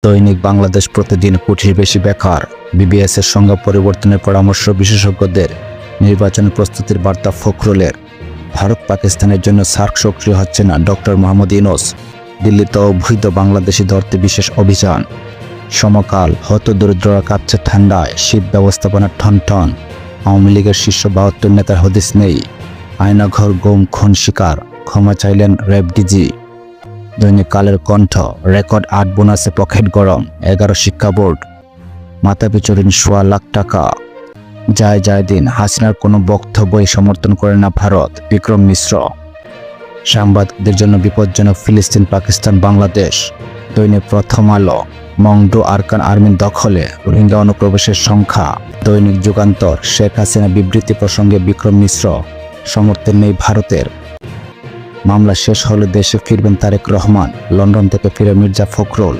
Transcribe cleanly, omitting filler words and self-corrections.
দৈনিক বাংলাদেশ প্রতিদিন কোটির বেশি বেকার, বিবিএস এর সংজ্ঞা পরিবর্তনের পরামর্শ বিশেষজ্ঞদের, নির্বাচন প্রস্তুতির বার্তা ফখরুলের, ভারত পাকিস্তানের জন্য সার্ক সক্রিয় হচ্ছে না ডক্টর মোহাম্মদ ইউনূস, দিল্লিতে অবৈধ বাংলাদেশি ধরতে বিশেষ অভিযান, সমকাল হতদরিদ্ররা কাঁপছে ঠান্ডায়, শীত ব্যবস্থাপনার ঠনঠন, আওয়ামী লীগের শীর্ষ ৭২ নেতার হদিস নেই, আয়নাঘর গুম খুন শিকার, ক্ষমা চাইলেন র্যাব ডিজি। দৈনিক কালের কণ্ঠ, রেকর্ড ৮ বোনাসে পকেট গরম, ১১ শিক্ষা বোর্ড, মাথাপিছু ঋণ সোয়া লাখ টাকা। যায় দিন, হাসিনার কোনো বক্তব্যই সমর্থন করে না ভারত, বিক্রম মিশ্র। সাংবাদিকদের জন্য বিপজ্জনক ফিলিস্তিন পাকিস্তান বাংলাদেশ। দৈনিক প্রথম আলো, মংডু আরকান আর্মির দখলে, রোহিঙ্গা অনুপ্রবেশের সংখ্যা। দৈনিক যুগান্তর, শেখ হাসিনা বিবৃতি প্রসঙ্গে বিক্রম মিশ্র, সমর্থন নেই ভারতের। মামলা শেষ হলে দেশে ফিরবেন তারেক রহমান, লন্ডন থেকে ফিরে মির্জা ফখরুল।